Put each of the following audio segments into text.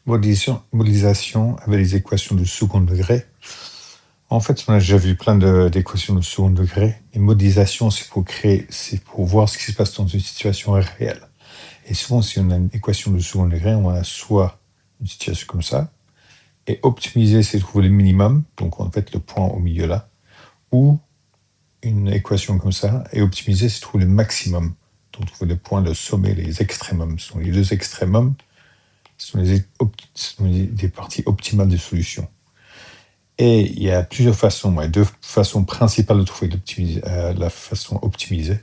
Modélisation avec les équations de second degré. En fait, on a déjà vu plein d'équations de second degré. Et modélisation, c'est pour voir ce qui se passe dans une situation réelle. Et souvent, si on a une équation de second degré, on a soit une situation comme ça, et optimiser, c'est trouver le minimum, donc en fait le point au milieu là, ou une équation comme ça, et optimiser, c'est trouver le maximum, donc trouver le point, le sommet, les extrémums. Ce sont les deux extrémums, ce sont des parties optimales des solutions. Et il y a plusieurs façons, deux façons principales de trouver la façon optimisée.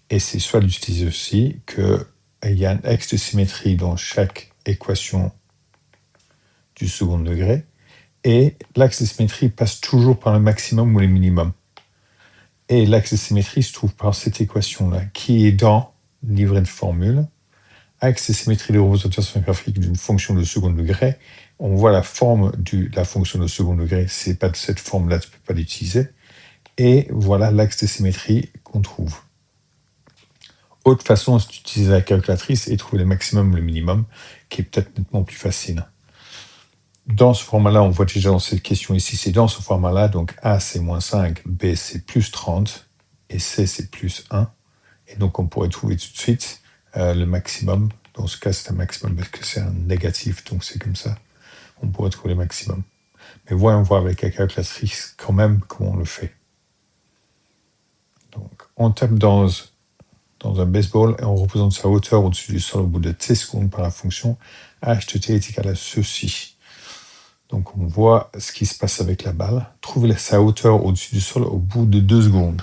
Et c'est soit d'utiliser aussi qu'il y a un axe de symétrie dans chaque équation du second degré, et l'axe de symétrie passe toujours par le maximum ou le minimum. Et l'axe de symétrie se trouve par cette équation-là, qui est dans le livret de formule. Axe de symétrie de représentation graphique d'une fonction de second degré. On voit la forme de la fonction de second degré, c'est pas de cette forme-là, tu ne peux pas l'utiliser. Et voilà l'axe de symétrie qu'on trouve. Autre façon, c'est d'utiliser la calculatrice et trouver le maximum ou le minimum, qui est peut-être nettement plus facile. Dans ce format-là, on voit déjà dans cette question ici, c'est dans ce format-là, donc A c'est moins 5, B c'est plus 30, et C c'est plus 1. Et donc on pourrait trouver tout de suite le maximum. Dans ce cas, c'est un maximum parce que c'est un négatif, donc c'est comme ça. On pourrait trouver le maximum. Mais voyons voir avec la calculatrice quand même comment on le fait. Donc on tape dans un baseball et on représente sa hauteur au-dessus du sol au bout de t secondes par la fonction h de t est égal à ceci. Donc on voit ce qui se passe avec la balle. Trouver sa hauteur au-dessus du sol au bout de 2 secondes.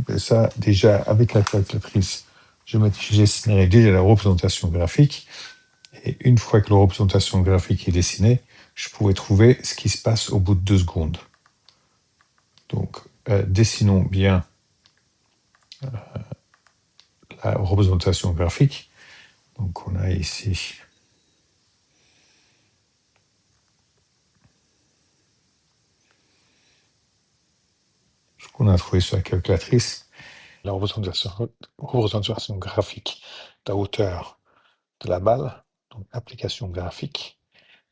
Et ça, déjà, avec la calculatrice, je dessinerai déjà la représentation graphique. Et une fois que la représentation graphique est dessinée, je pourrais trouver ce qui se passe au bout de 2 secondes. Donc, dessinons bien la représentation graphique. Donc, on a ici ce qu'on a trouvé sur la calculatrice. La représentation graphique de la hauteur de la balle, donc application graphique.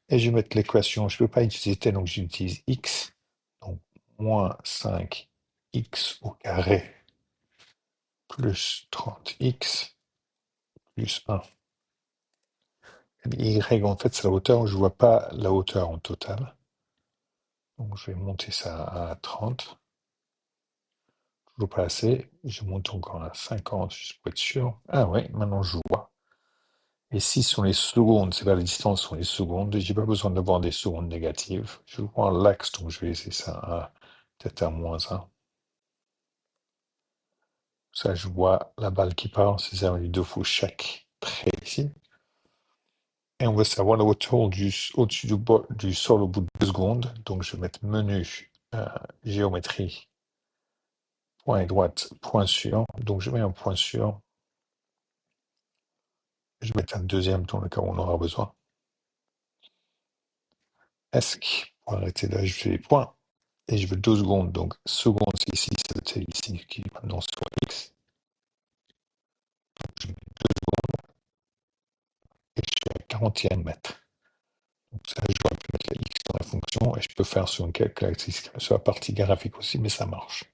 Et je vais mettre l'équation, je ne peux pas utiliser t, donc j'utilise x, donc moins 5x au carré plus 30x plus 1. Y, en fait, c'est la hauteur, je ne vois pas la hauteur en total. Donc je vais monter ça à 30. Toujours pas assez. Je monte encore à 50, juste pour être sûr. Ah ouais, maintenant je vois. Et si ce sont les secondes, c'est pas la distance, ce sont les secondes. J'ai pas besoin d'avoir des secondes négatives. Je vois l'axe, donc je vais laisser ça à peut-être à moins 1. Ça, je vois la balle qui part, c'est ça, les deux fois chaque trait ici. Et on veut savoir la hauteur au-dessus du sol au bout de 2 secondes. Donc je vais mettre menu, géométrie, point et droite, point sûr. Donc je mets un point sûr. Je vais mettre un deuxième dans le cas où on aura besoin. ESC, pour arrêter là, je fais les points. Et je veux 2 secondes. Donc seconde, c'est ici, c'est ici qui est maintenant sur X. Donc je mets 2 secondes et je suis à 40e mètre. Donc ça, je dois mettre la X dans la fonction et je peux faire sur une calculatrice, sur la partie graphique aussi, mais ça marche.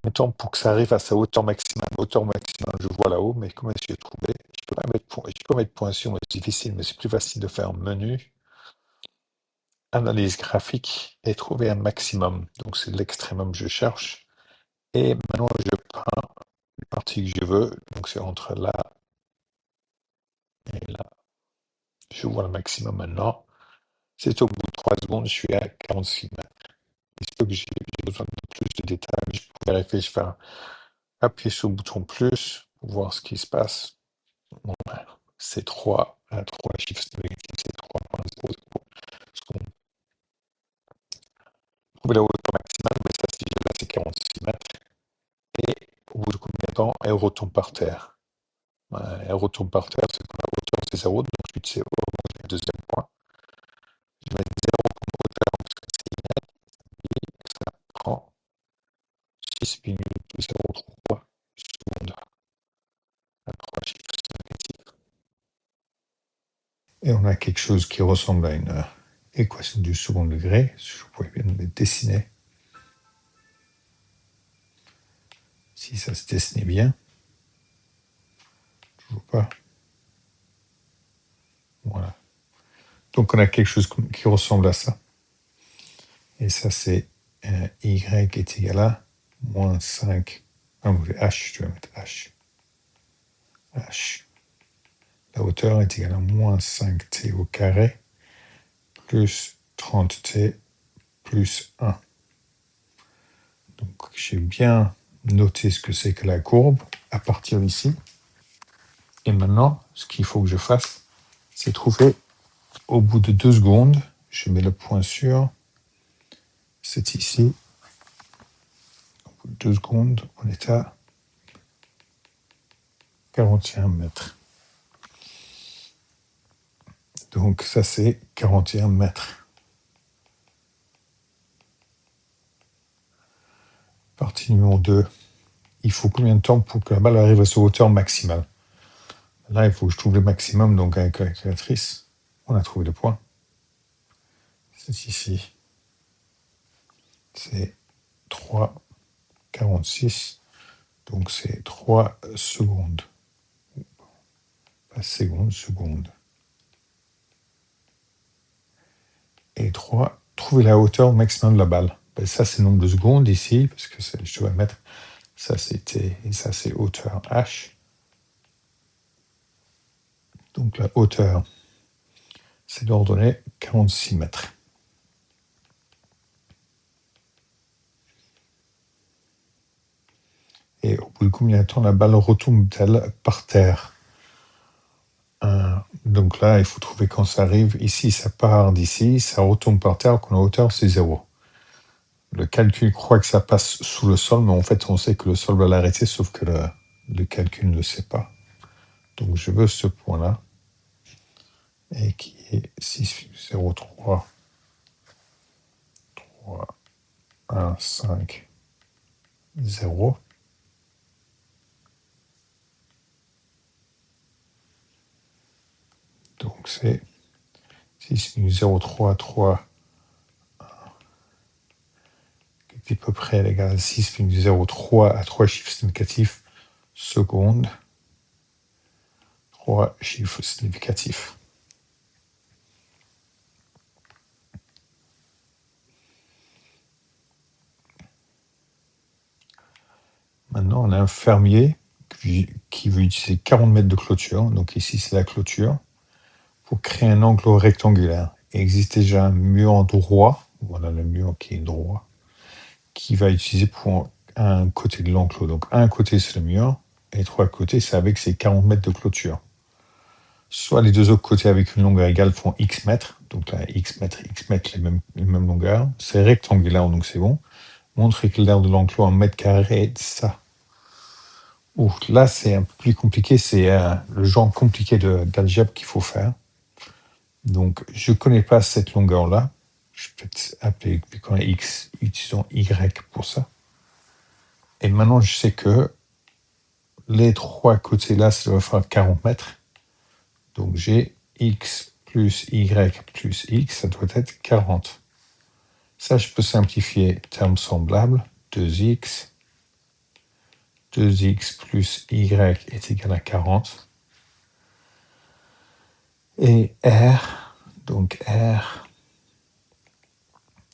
Mettons pour que ça arrive à sa hauteur maximale. Hauteur maximale, je vois là-haut, mais comment est-ce que j'ai trouvé? Je peux mettre point sur, c'est difficile, mais c'est plus facile de faire menu, analyse graphique et trouver un maximum. Donc c'est l'extrémum que je cherche. Et maintenant, je prends la partie que je veux. Donc c'est entre là et là. Je vois le maximum maintenant. C'est au bout de 3 secondes, je suis à 46 mètres. Il se peut que j'ai besoin de plus de détails. Je peux vérifier, je vais appuyer sur le bouton plus pour voir ce qui se passe. Bon, c'est 3 chiffres négatifs, c'est 3.00. Trouver la hauteur maximale, mais ça, si là, c'est 46 mètres. Et au bout de combien de temps, elle retombe par terre. Elle retombe par terre, c'est que la hauteur, c'est 0. Donc, ensuite, c'est le deuxième point. Je vais mettre 0 comme hauteur, parce que c'est net. Et ça prend 6 minutes, 0,3 secondes. À 3 chiffres négatifs. Et on a quelque chose qui ressemble à une équation du second degré. Je pourrais bien le dessiner. Si ça se dessinait bien. Toujours pas. Voilà. Donc on a quelque chose qui ressemble à ça. Et ça, c'est y est égal à moins 5. Ah, h, je vais mettre h. H. La hauteur est égale à moins 5t au carré plus 30t plus 1. Donc j'ai bien noté ce que c'est que la courbe à partir d'ici. Et maintenant, ce qu'il faut que je fasse, c'est trouver au bout de 2 secondes, je mets le point sur, c'est ici. Au bout de 2 secondes, on est à 41 mètres. Donc ça, c'est 41 mètres. Partie numéro 2. Il faut combien de temps pour que la balle arrive à sa hauteur maximale? Là, il faut que je trouve le maximum, donc avec la calculatrice. On a trouvé le point. C'est ici. C'est 3,46. Donc c'est 3 secondes. Pas secondes, secondes. Et 3, trouver la hauteur maximum de la balle. Ben, ça, c'est le nombre de secondes ici, parce que je dois mettre, ça c'est T, et ça c'est hauteur H. Donc la hauteur, c'est d'ordonner 46 mètres. Et au bout de combien de temps la balle retombe-t-elle par terre? Donc là, il faut trouver quand ça arrive. Ici, ça part d'ici, ça retombe par terre, quand la hauteur, c'est 0. Le calcul croit que ça passe sous le sol, mais en fait, on sait que le sol va l'arrêter, sauf que le calcul ne le sait pas. Donc, je veux ce point-là, et qui est 6,03, 3, 1, 5, 0. Donc, c'est 6,03, 3, qui est à peu près égal à 6,03 à 3 chiffres significatifs secondes. 3 chiffres significatifs. Maintenant, on a un fermier qui veut utiliser 40 mètres de clôture. Donc ici, c'est la clôture. Pour créer un enclos rectangulaire. Il existe déjà un mur droit. Voilà le mur qui est droit. Qui va utiliser pour un côté de l'enclos. Donc un côté, c'est le mur. Et 3 côtés, c'est avec ces 40 mètres de clôture. Soit les 2 autres côtés avec une longueur égale font x mètres. Donc là, x mètres, les mêmes longueurs. C'est rectangulaire, donc c'est bon. Montrer que l'aire de l'enclos en mètre carré est ça. Là, c'est un peu plus compliqué. C'est le genre compliqué d'algèbre qu'il faut faire. Donc, je ne connais pas cette longueur-là. Je peux appeler x, utilisons y pour ça. Et maintenant, je sais que les 3 côtés-là, ça doit faire 40 mètres. Donc, j'ai x plus y plus x, ça doit être 40. Ça, je peux simplifier termes semblables. 2x. 2x plus y est égal à 40. Et r, donc r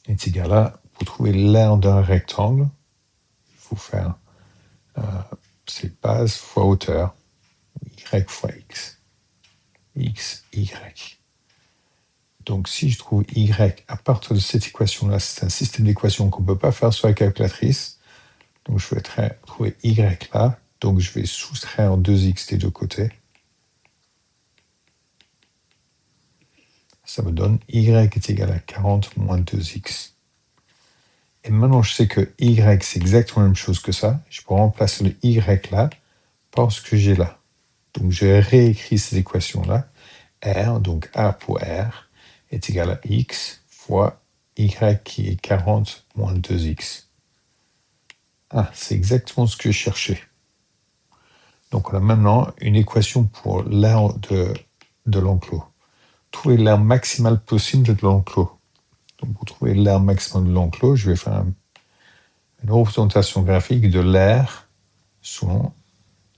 est égal à, pour trouver l'aire d'un rectangle, il faut faire c'est base fois hauteur, y fois x. X, y. Donc si je trouve y à partir de cette équation-là, c'est un système d'équations qu'on ne peut pas faire sur la calculatrice. Donc je vais trouver y là. Donc je vais soustraire 2x des 2 côtés. Ça me donne y est égal à 40 moins 2x. Et maintenant, je sais que y, c'est exactement la même chose que ça. Je peux remplacer le y là par ce que j'ai là. Donc, je réécris cette équation-là. R, donc A pour R, est égal à x fois y qui est 40 moins 2x. Ah, c'est exactement ce que je cherchais. Donc, on a maintenant une équation pour l'aire de l'enclos. trouver l'aire maximale possible de l'enclos. Donc pour trouver l'aire maximale de l'enclos, je vais faire une représentation graphique de l'aire selon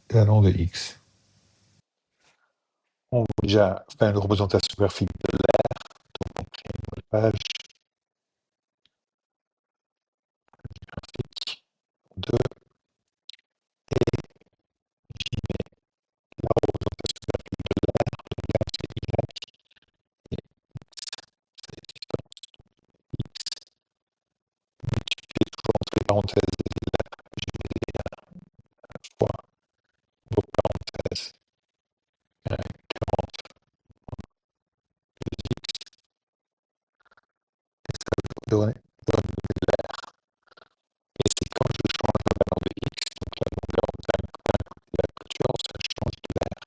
allant de x. On va déjà faire une représentation graphique de l'aire, donc on crée une nouvelle page graphique de la représentation graphique de l'aire, donc l'aire c'est y et c'est la distance x multiplié toujours entre les parenthèses de l'aire, je mets fois vos parenthèses 40 de x, et ça donne l'aire. Et c'est quand je change la valeur de x, donc la longueur d'un côté de la clôture, ça change de l'aire.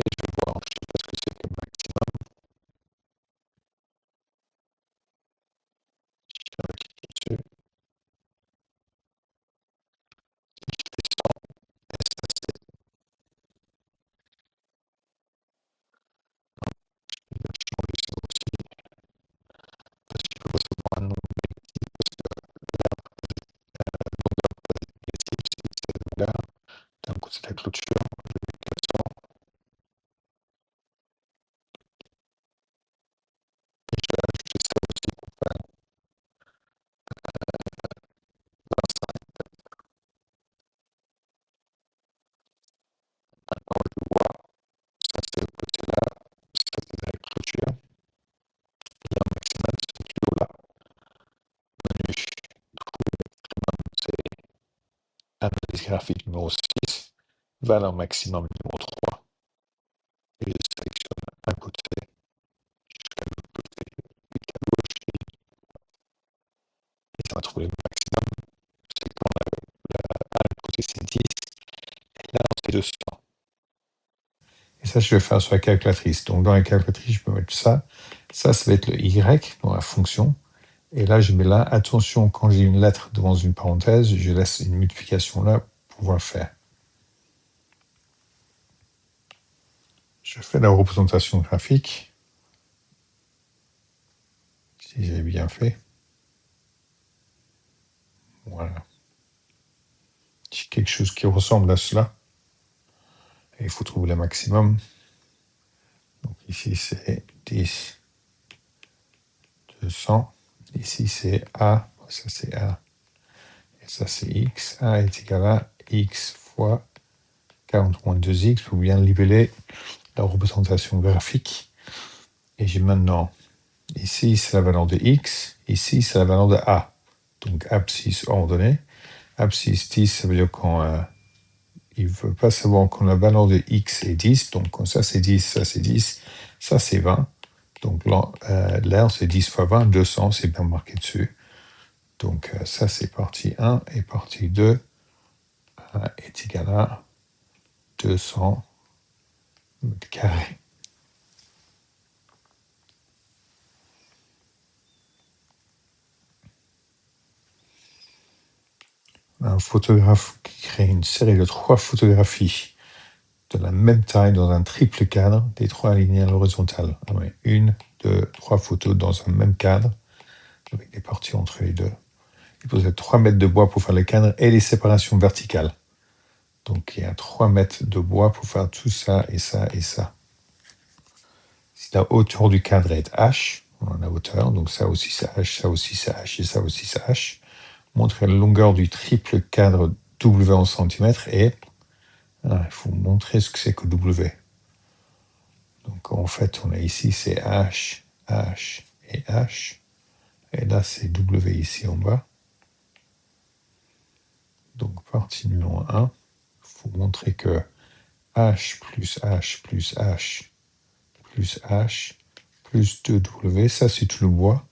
Et je vais voir, je ne sais pas ce que c'est que maximum. Je vais cliquer dessus. Je descends. Et ça, c'est. Je vais changer ça aussi. Parce que je veux recevoir un nombre négatif. Parce que la longueur négative, c'est cette longueur. D'un côté de la clôture, je vais 400. Et je vais ajouter ça aussi pour faire 25. Maintenant, je vois. Ça, c'est le côté-là. Ça, c'est la clôture. Et un maximum, ce kilo-là. Menu. C'est analyse graphique numéro 6. Valeur maximum numéro 3. Et je sélectionne un côté jusqu'à l'autre côté, et à gauche, et ça va trouver le maximum. C'est quand un côté c'est 10, et là c'est 200. Et ça, je vais faire sur la calculatrice. Donc dans la calculatrice, je peux mettre ça. Ça va être le Y dans la fonction. Et là, je mets là, attention, quand j'ai une lettre devant une parenthèse, je laisse une multiplication là pour pouvoir le faire. Je fais la représentation graphique. Si j'ai bien fait. Voilà. J'ai quelque chose qui ressemble à cela. Et il faut trouver le maximum. Donc ici, c'est 10, 200. Ici, c'est A. Ça, c'est A. Et ça, c'est X. A est égal à X fois 40 moins 2X pour bien libeller la représentation graphique. Et j'ai maintenant, ici, c'est la valeur de X. Ici, c'est la valeur de A. Donc, abscisse ordonnée. Abscisse 10, ça veut dire qu'on il ne veut pas savoir quand la valeur de X est 10. Donc, quand ça, c'est 10, ça, c'est 10. Ça, c'est 20. Donc, l'air, c'est 10 fois 20. 200, c'est bien marqué dessus. Donc, ça, c'est partie 1. Et partie 2 est égal à 200 mètres carrés. Un photographe qui crée une série de 3 photographies de la même taille dans un triple cadre des 3 lignes à l'horizontale. 1, 2, 3 photos dans un même cadre avec des parties entre les deux. Il possède 3 mètres de bois pour faire le cadre et les séparations verticales. Donc il y a 3 mètres de bois pour faire tout ça et ça et ça. Si la hauteur du cadre est h, on a la hauteur, donc ça aussi c'est h, ça aussi c'est h et ça aussi c'est h. Montrer la longueur du triple cadre W en centimètres et il faut montrer ce que c'est que W. Donc en fait, on a ici c'est H, H et H. Et là, c'est W ici en bas. Donc partie numéro 1, il faut montrer que H plus H plus H plus H plus 2W, ça c'est tout le bois.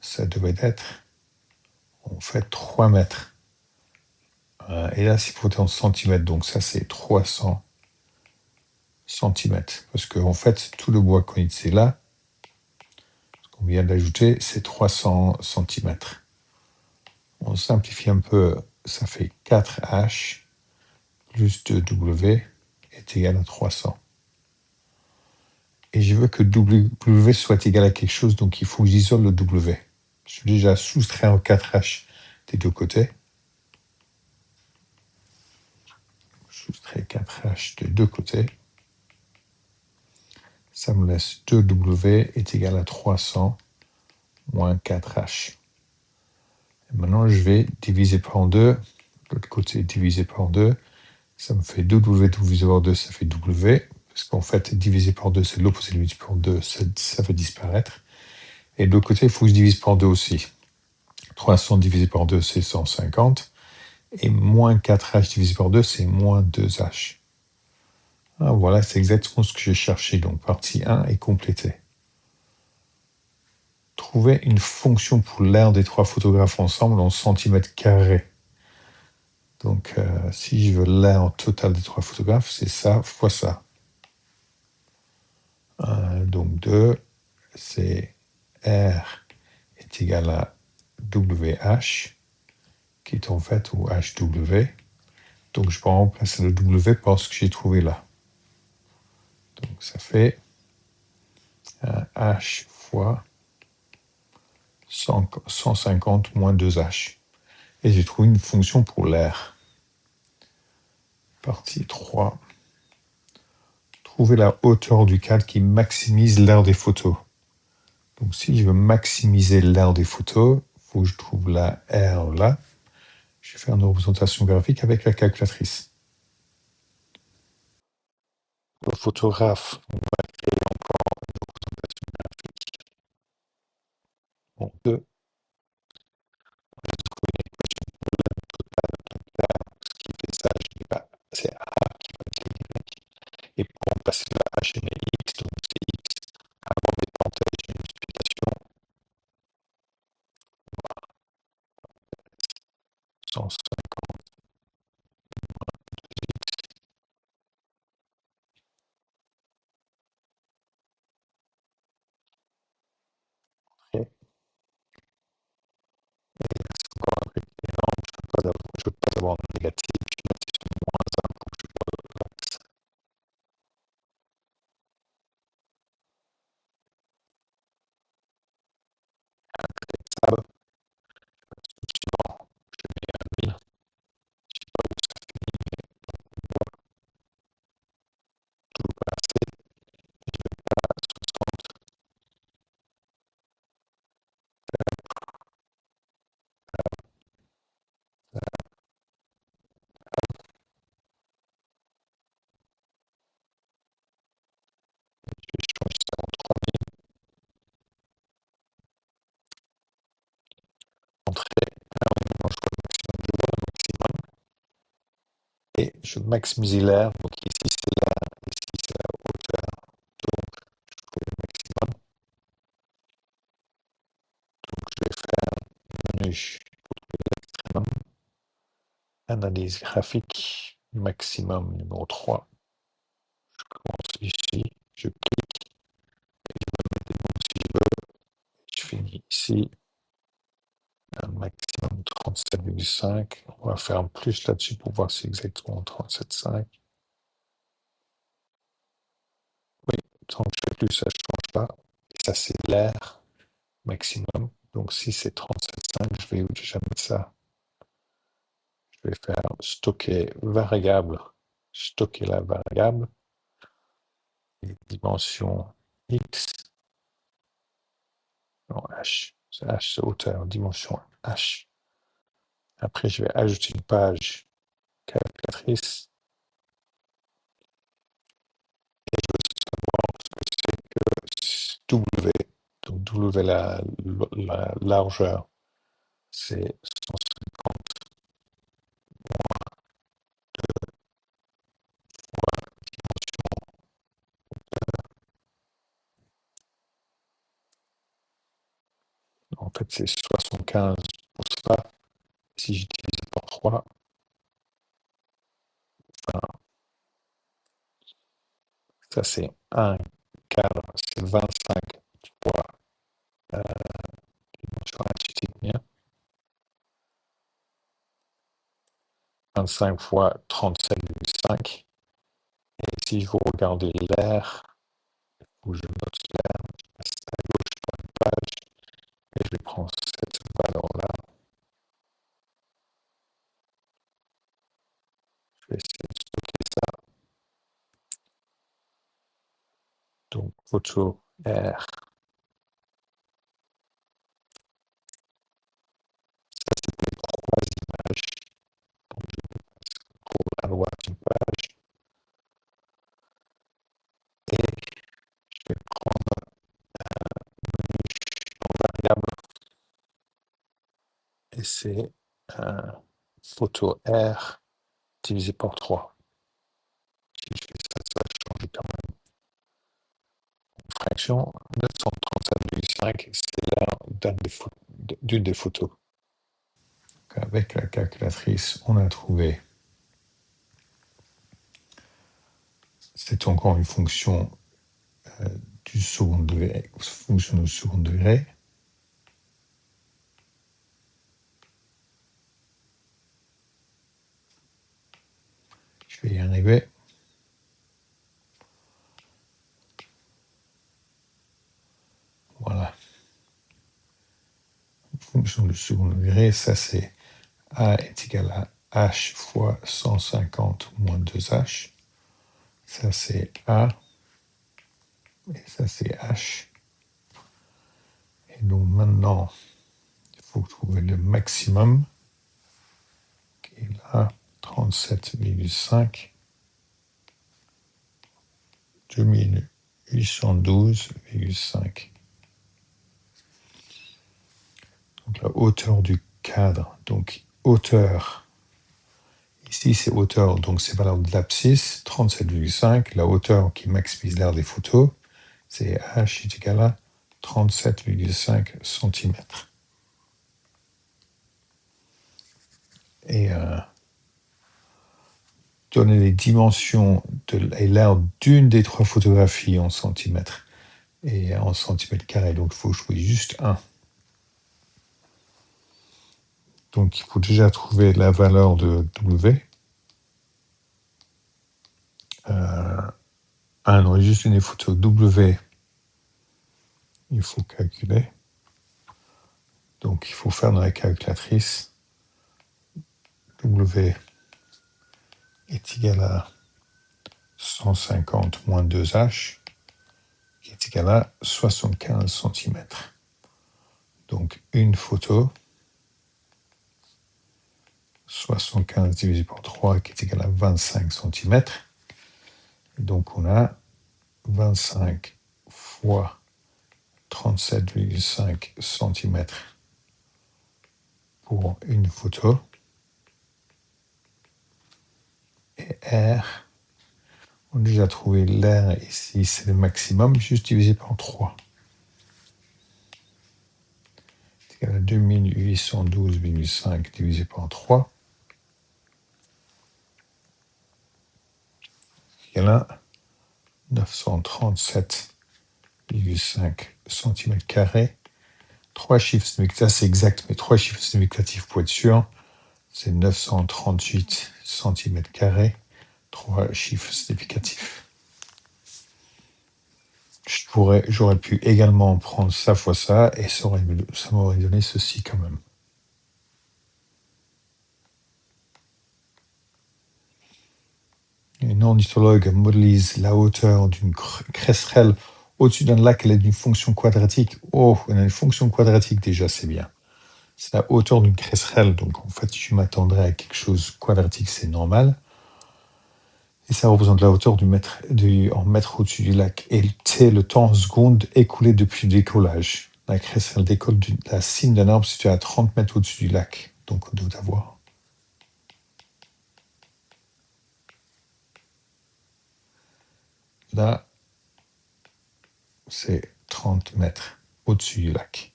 Ça devait être en fait 3 mètres. Et là, c'est pour en centimètres, donc ça c'est 300 centimètres. Parce qu'en fait, tout le bois qu'on est là, ce qu'on vient d'ajouter, c'est 300 centimètres. On simplifie un peu, ça fait 4H plus 2W est égal à 300. et je veux que W soit égal à quelque chose, donc il faut que j'isole le W. Je suis déjà soustrait en 4H des deux côtés. Je soustrais 4H des deux côtés. Ça me laisse 2W est égal à 300 moins 4H. Et maintenant, je vais diviser par 2. L'autre côté divisé par 2. Ça me fait 2W divisé par 2, ça fait W. Parce qu'en fait, divisé par 2, c'est l'opposé de divisé par 2, ça va disparaître. Et de l'autre côté, il faut que je divise par 2 aussi. 300 divisé par 2, c'est 150. Et moins 4H divisé par 2, c'est moins 2H. Ah, voilà, c'est exactement ce que j'ai cherché. Donc, partie 1 est complétée. Trouver une fonction pour l'aire des trois photographes ensemble en centimètres carrés. Donc, si je veux l'aire totale des trois photographes, c'est ça fois ça. Donc, 2, c'est R est égal à WH, qui est en fait, ou HW. Donc, je peux remplacer le W par ce que j'ai trouvé là. Donc, ça fait H fois 150 moins 2H. Et j'ai trouvé une fonction pour l'air. Partie 3. Trouver la hauteur du cadre qui maximise l'aire des photos. Donc, si je veux maximiser l'aire des photos, il faut que je trouve la R là. Je vais faire une représentation graphique avec la calculatrice. Le photographe, on va créer encore une représentation graphique. Bon, 2, on va trouver une équation pour l'aire totale. Donc là, ce qui fait ça, je dis pas, c'est A qui va être Y. Et pour remplacer la H et X, donc c'est X. Avant des parenthèses, j'ai une explication. 150 X. Et c'est encore un truc énorme, je ne veux pas avoir de négatif, je vais mettre sur moins 1 pour que je vois l'axe. Ça, suivant, je mets un 1000, je sais pas où ça finit, mais on voit tout passer, je vais pas à 60, je vais changer ça en 3000, entrée, alors maintenant je vois le maximum, je vois le maximum, et je maximise l'air, donc ici c'est l'air, ici c'est la hauteur, donc je trouve le maximum, donc je vais faire menu, maximum, analyse graphique, maximum numéro 3. Je commence ici, je clique, et je me mets des mots si je veux, je finis ici, un maximum 37,5. On va faire un plus là-dessus pour voir si c'est exactement 37,5. Oui, tant que je fais plus, ça ne change pas. Et ça, c'est l'air maximum. Donc si c'est 37,5, je vais déjà mettre ça. Je vais faire stocker variable, stocker la variable, les dimensions X, non H, c'est H, c'est hauteur, dimension H. Après, je vais ajouter une page calculatrice et je veux savoir ce que c'est que W. Donc W, la largeur, c'est 150 fois dimension. En fait, c'est 75 pour ça. Si je divise par 3, enfin, ça c'est 1 quart, c'est 25 fois dimension artistique, bien. 25 fois 37,5. Et si vous regardez l'air, où je note là, je passe à gauche par une page, et je prends cette valeur-là, je vais essayer de stocker ça. Donc, photo R, ça c'était 3 images, donc je trouve à droite une page, et je vais prendre une variable, et c'est photo R divisé par 3. Si je fais ça, ça va changer quand même. Fraction 937,5, c'est l'heure d'une des photos. Donc avec la calculatrice, on a trouvé, c'est encore une fonction du second degré, fonction du second degré. Je vais y arriver. Voilà. Fonction du second degré, ça c'est A est égal à H fois 150 moins 2H. Ça c'est A. Et ça c'est H. Et donc maintenant, il faut trouver le maximum, qui est là, 37,5. 2812,5. Donc la hauteur du cadre. Donc hauteur, ici c'est hauteur, donc c'est valable de l'abscisse, 37,5. La hauteur qui maximise l'aire des photos, c'est H est égal à 37,5 cm. Et donner les dimensions et l'aire d'une des 3 photographies en centimètres et en centimètres carrés. Donc il faut choisir juste un. Donc il faut déjà trouver la valeur de W. Non, juste une photo W, il faut calculer. Donc il faut faire dans la calculatrice W est égal à 150 moins 2H, qui est égal à 75 cm. Donc une photo, 75 divisé par 3, qui est égal à 25 cm. Et donc on a 25 fois 37,5 cm pour une photo. Et R, on a déjà trouvé l'air ici, c'est le maximum, juste divisé par 3. C'est égal à 2812,5 divisé par 3. Il y en a 937,5 cm². 3 chiffres significatifs, ça c'est exact, mais 3 chiffres significatifs pour être sûr, c'est 938 cm². 3 chiffres significatifs. J'aurais pu également prendre ça fois ça, et ça m'aurait donné ceci quand même. Un ornithologue modélise la hauteur d'une cresserelle au-dessus d'un lac, elle est d'une fonction quadratique. Oh, on a une fonction quadratique déjà, c'est bien. C'est la hauteur d'une cresserelle, donc en fait, je m'attendrais à quelque chose quadratique, c'est normal. Et ça représente la hauteur en mètres au-dessus du lac. Et c'est le temps en secondes écoulé depuis le décollage. La cresserelle décolle de la cime d'un arbre situé à 30 mètres au-dessus du lac. Donc on doit avoir. Là, c'est 30 mètres au-dessus du lac.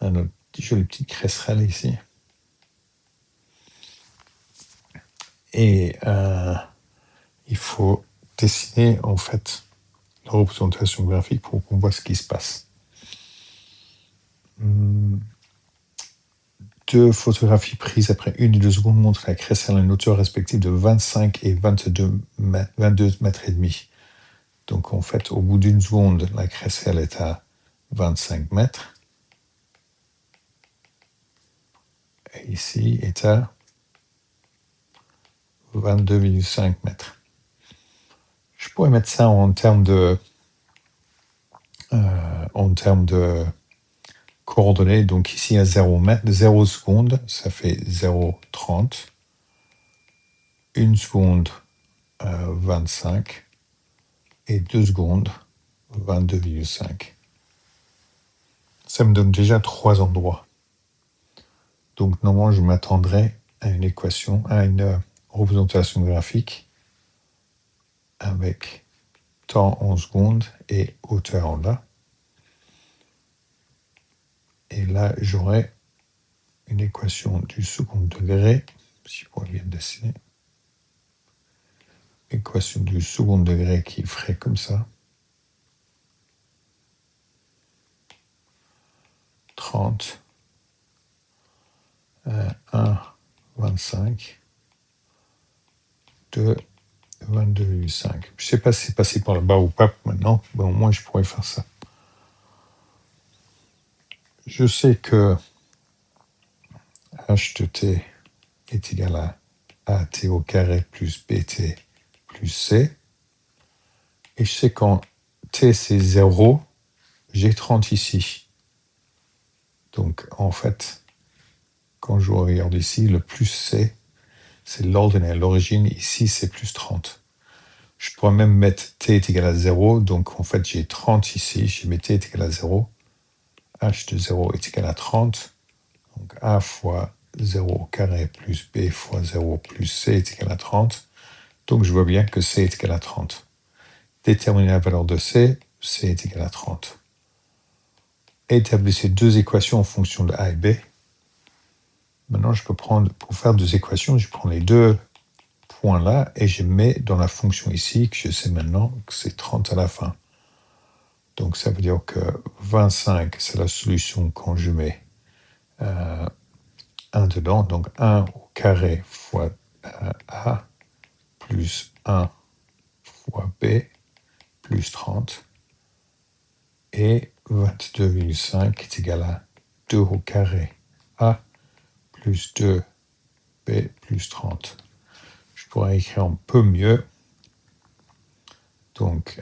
On a notre jolie petite cresserelle ici. Et il faut dessiner en fait la représentation graphique pour qu'on voit ce qui se passe. 2 photographies prises après 1 et 2 secondes montrent la cresserelle à une hauteur respective de 25 et 22 mètres et demi. Donc en fait, au bout d'une seconde, la crécelle est à 25 mètres. Et ici est à 22,5 mètres. Je pourrais mettre ça en termes de coordonnées. Donc ici à 0 secondes, ça fait 0,30. 1 seconde, 25. Et 2 secondes, 22,5. Ça me donne déjà 3 endroits. Donc normalement, je m'attendrai à une équation, à une représentation graphique avec temps en secondes et hauteur en là. Et là, j'aurai une équation du second degré, si je pourrais bien dessiner. Équation du second degré qui ferait comme ça. 30, 1, 25, 2, 22,5. Je ne sais pas si c'est passé par le bas ou pas maintenant. Bon, au moins, je pourrais faire ça. Je sais que h de t est égal à at au carré plus bt plus c. Et je sais quand t c'est 0, j'ai 30 ici. Donc en fait, quand je regarde ici, le plus c, c'est l'ordonnée. L'origine ici, c'est plus 30. Je pourrais même mettre t est égal à 0. Donc en fait, j'ai 30 ici. Je mets t est égal à 0. h de 0 est égal à 30. Donc a fois 0 au carré plus b fois 0 plus c est égal à 30. Donc je vois bien que c est égal à 30. Déterminer la valeur de c, c est égal à 30. Établissez deux équations en fonction de a et b. Maintenant, je peux prendre, pour faire deux équations, je prends les deux points là et je mets dans la fonction ici, que je sais maintenant que c'est 30 à la fin. Donc ça veut dire que 25, c'est la solution quand je mets 1 dedans. Donc 1 au carré fois a plus 1 fois b plus 30. Et 22,5 est égal à 2 au carré a plus 2b plus 30. Je pourrais écrire un peu mieux. Donc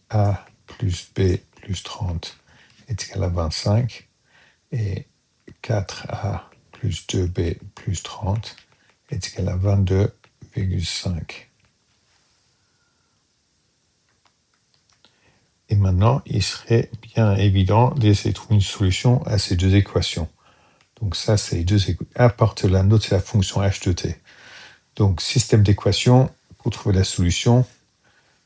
a plus b plus 30 est égal à 25. Et 4a plus 2b plus 30 est égal à 22,5. Et maintenant, il serait bien évident d'essayer de trouver une solution à ces deux équations. Donc ça, c'est les deux équations. À partir de la note, c'est la fonction h de t. Donc, système d'équations, pour trouver la solution,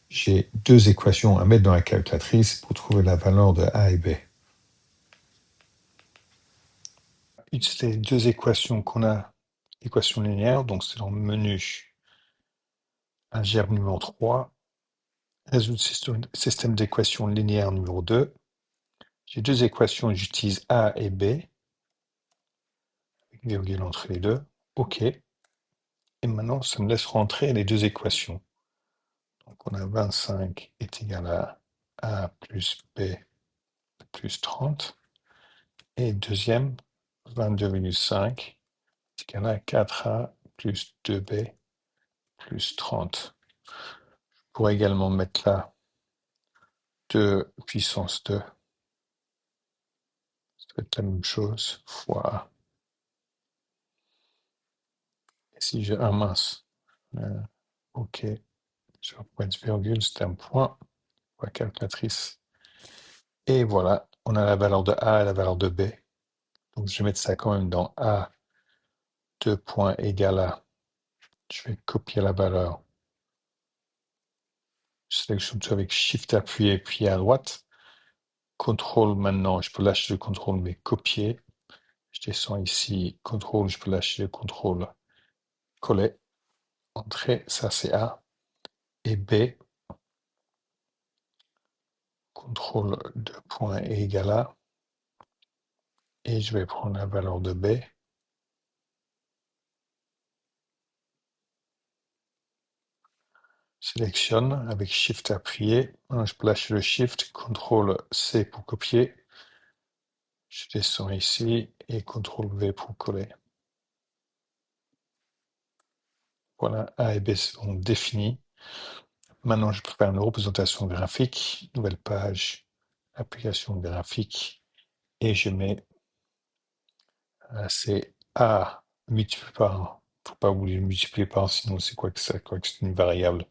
j'ai deux équations à mettre dans la calculatrice pour trouver la valeur de a et b. Utiliser les deux équations qu'on a, équations linéaires, donc c'est dans le menu algèbre numéro 3, résoudre système d'équations linéaires numéro 2. J'ai deux équations, j'utilise a et b, avec virgule entre les deux. OK. Et maintenant, ça me laisse rentrer les deux équations. Donc on a 25 est égal à a plus b plus 30. Et deuxième, 22,5 est égal à 4a plus 2b plus 30. Je pourrais également mettre là 2 puissance 2. Ça va être la même chose fois a. Et si j'ai un mince, OK, sur point de virgule, c'est un point, la calculatrice. Et voilà, on a la valeur de a et la valeur de b. Donc je vais mettre ça quand même dans a, 2 points égale à. Je vais copier la valeur. Je sélectionne tout avec Shift appuyé, puis à droite. CTRL maintenant, je peux lâcher le CTRL, mais copier. Je descends ici, CTRL, je peux lâcher le CTRL, coller. Entrée, ça c'est A. Et B, CTRL 2 points et égal à. Et je vais prendre la valeur de B. sélectionne avec Shift appuyé. Je peux lâcher le Shift, CTRL C pour copier. Je descends ici et CTRL V pour coller. Voilà, A et B sont définis. Maintenant, je peux faire une représentation graphique, nouvelle page, application graphique, et je mets c'est A multiplié par, il ne faut pas oublier de multiplier par, sinon c'est quoi que c'est une variable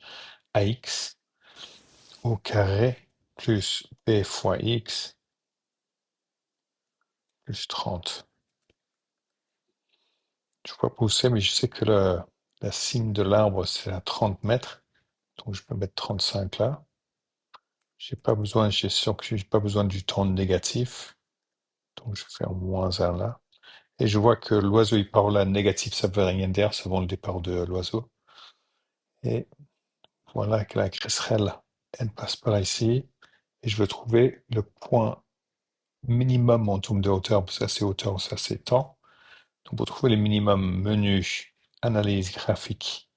AX au carré plus B fois X plus 30. Je ne vois pas où c'est, mais je sais que la cime de l'arbre, c'est à 30 mètres. Donc je peux mettre 35 là. J'ai sûr que j'ai pas besoin du temps négatif. Donc je fais en -1 là. Et je vois que l'oiseau, il part là négatif, ça veut rien dire, selon le départ de l'oiseau. Et voilà que la cresserelle, elle passe par ici. Et je veux trouver le point minimum en termes de hauteur, ça c'est hauteur, ça c'est temps. Donc pour trouver le minimum, menu, analyse graphique,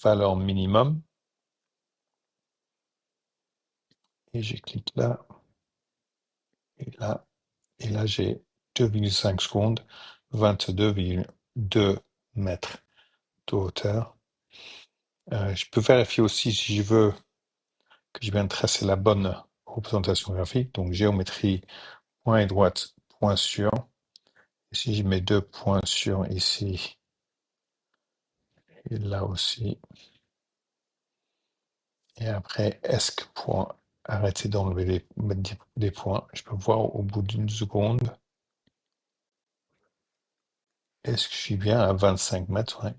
valeur minimum. Et je clique là, et là, et là j'ai 2,5 secondes, 22,2 mètres de hauteur. Je peux vérifier aussi si je veux que je viens de tracer la bonne représentation graphique. Donc géométrie, point et droite, point sur. Et si je mets 2 points sur ici, et là aussi, et après ESC pour arrêter d'enlever des points, je peux voir au bout d'une seconde, est-ce que je suis bien à 25 mètres, ouais.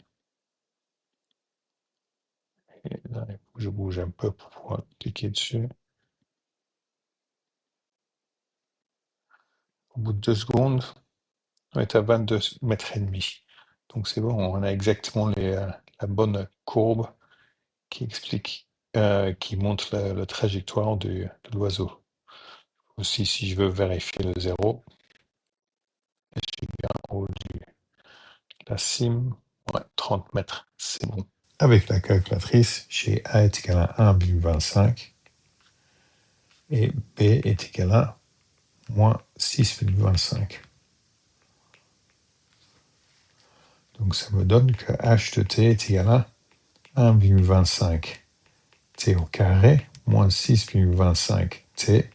Et là, je bouge un peu pour pouvoir cliquer dessus. Au bout de 2 secondes, on est à 22 mètres et demi. Donc c'est bon, on a exactement la bonne courbe qui explique, qui montre la trajectoire de l'oiseau. Aussi, si je veux vérifier le zéro, je suis bien en haut de la cime, ouais, 30 mètres, c'est bon. Avec la calculatrice, j'ai A est égal à 1,25 et B est égal à moins 6,25. Donc ça me donne que h de t est égal à 1,25 t au carré moins 6,25 t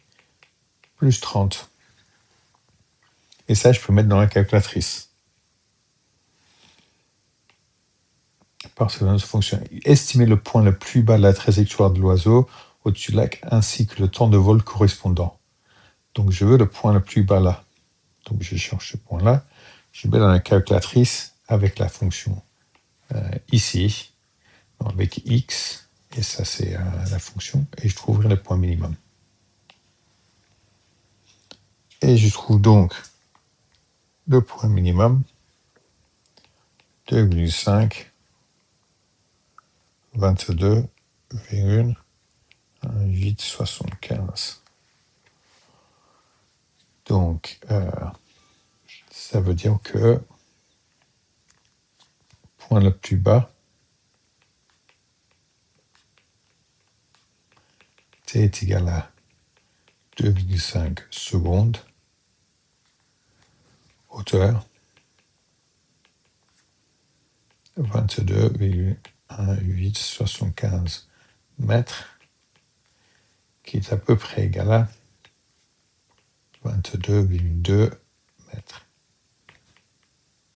plus 30. Et ça, je peux mettre dans la calculatrice. Parce que ça fonctionne. Estimer le point le plus bas de la trajectoire de l'oiseau au-dessus du lac ainsi que le temps de vol correspondant. Donc je veux le point le plus bas là. Donc je cherche ce point là. Je mets dans la calculatrice avec la fonction ici, avec x, et ça c'est la fonction, et je trouverai le point minimum. Et je trouve donc le point minimum, 2,5, 22,875. Donc, ça veut dire que point le plus bas, t est égal à 2,5 secondes, hauteur 22,1875 mètres, qui est à peu près égal à 22,2